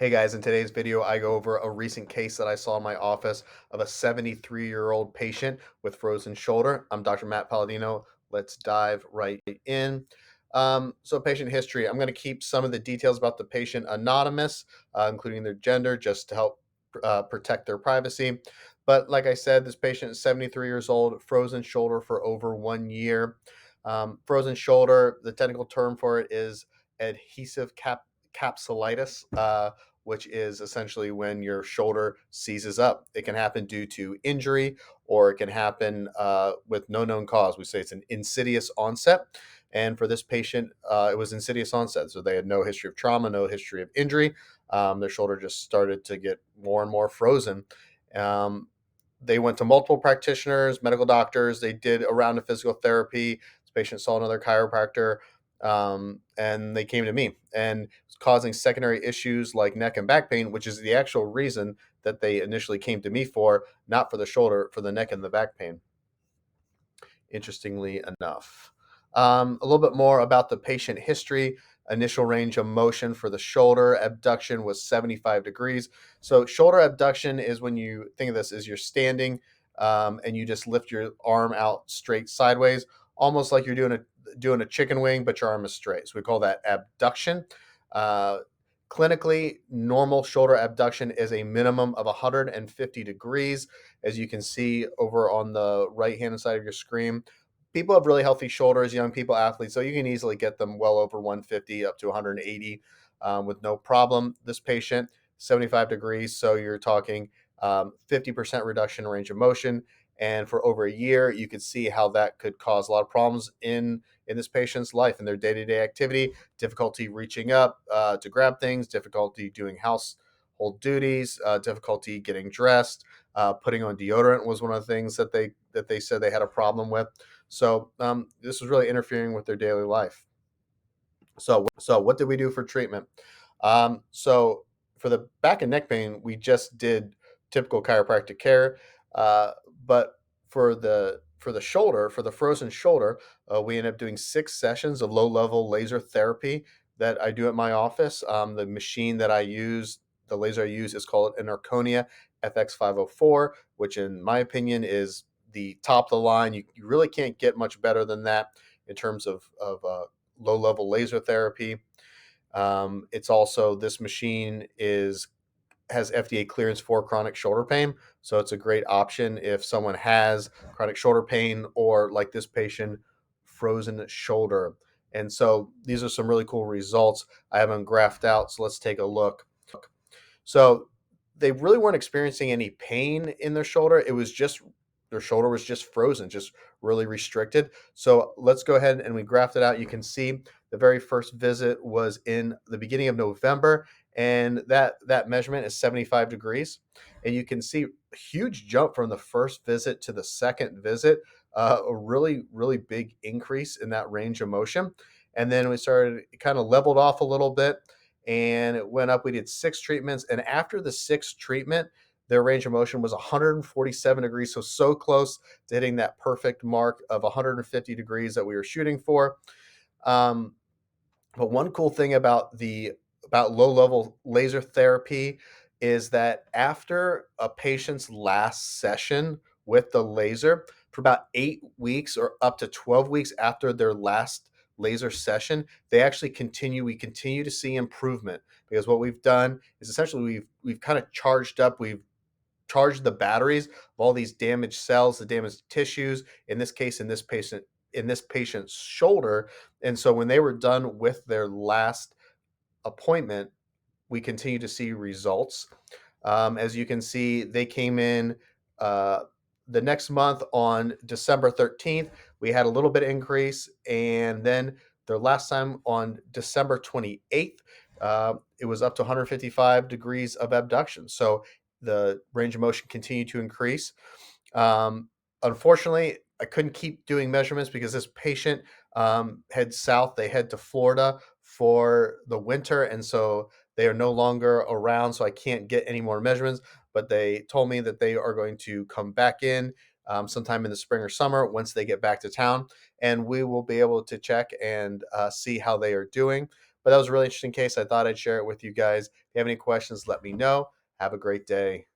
Hey guys, in today's video, I go over a recent case that I saw in my office of a 73-year-old patient with frozen shoulder. I'm Dr. Matt Palladino. Let's dive right in. So, patient history. I'm going to keep some of the details about the patient anonymous, including their gender, just to help protect their privacy. But like I said, this patient is 73 years old, frozen shoulder for over 1 year. Frozen shoulder, the technical term for it is adhesive capsulitis. Which is essentially when your shoulder seizes up. It can happen due to injury or it can happen with no known cause. We say it's an insidious onset. And for this patient, it was insidious onset. So they had no history of trauma, no history of injury. Their shoulder just started to get more and more frozen. Um, they went to multiple practitioners, medical doctors. They did a round of physical therapy. This patient saw another chiropractor, and they came to me. And it's causing secondary issues like neck and back pain, which is the actual reason that they initially came to me for, not for the shoulder, for the neck and the back pain, interestingly enough. A little bit more about the patient history. Initial range of motion for the shoulder abduction was 75 degrees. So, shoulder abduction is when you think of this as you're standing and you just lift your arm out straight sideways, almost like you're doing a chicken wing, but your arm is straight. So, we call that abduction. Uh, Clinically, normal shoulder abduction is a minimum of 150 degrees, as you can see over on the right hand side of your screen. People have really healthy shoulders, young people, athletes, so you can easily get them well over 150 up to 180 with no problem. This patient, 75 degrees, so you're talking 50% reduction in range of motion. And for over a year, you could see how that could cause a lot of problems in this patient's life and their day-to-day activity, difficulty reaching up to grab things, difficulty doing household duties, difficulty getting dressed, putting on deodorant was one of the things that they said they had a problem with. So this was really interfering with their daily life. So what did we do for treatment? So for the back and neck pain, we just did typical chiropractic care. Uh, but for the shoulder, for the frozen shoulder, we ended up doing 6 sessions of low level laser therapy that I do at my office. The machine that I use, the laser I use, is called an Arconia FX504, which in my opinion is the top of the line. You really can't get much better than that in terms of low level laser therapy. It's also, this machine is has FDA clearance for chronic shoulder pain, so it's a great option if someone has chronic shoulder pain or, like this patient, frozen shoulder. And so these are some really cool results. I have them graphed out, so let's take a look. So they really weren't experiencing any pain in their shoulder. It was just their shoulder was just frozen, just really restricted. So let's go ahead and we graphed it out. You can see the very first visit was in the beginning of November, and that measurement is 75 degrees. And you can see a huge jump from the first visit to the second visit, a really big increase in that range of motion. And then we started, it kind of leveled off a little bit and it went up. We did 6 treatments, and after the sixth treatment, their range of motion was 147 degrees, so close to hitting that perfect mark of 150 degrees that we were shooting for. Um, but one cool thing about low level laser therapy is that after a patient's last session with the laser, for about 8 weeks or up to 12 weeks after their last laser session, we continue to see improvement, because what we've done is essentially we've kind of we've charged the batteries of all these damaged cells, the damaged tissues, in this case, in this patient's shoulder. And so when they were done with their last appointment, we continue to see results. As you can see, they came in uh, the next month on December 13th. We had a little bit of increase, and then their last time on December 28th, it was up to 155 degrees of abduction. So the range of motion continued to increase. Um, Unfortunately, I couldn't keep doing measurements because this patient heads south. They head to Florida for the winter, and so they are no longer around. So I can't get any more measurements. But they told me that they are going to come back in sometime in the spring or summer once they get back to town, and we will be able to check and see how they are doing. But that was a really interesting case. I thought I'd share it with you guys. If you have any questions, let me know. Have a great day.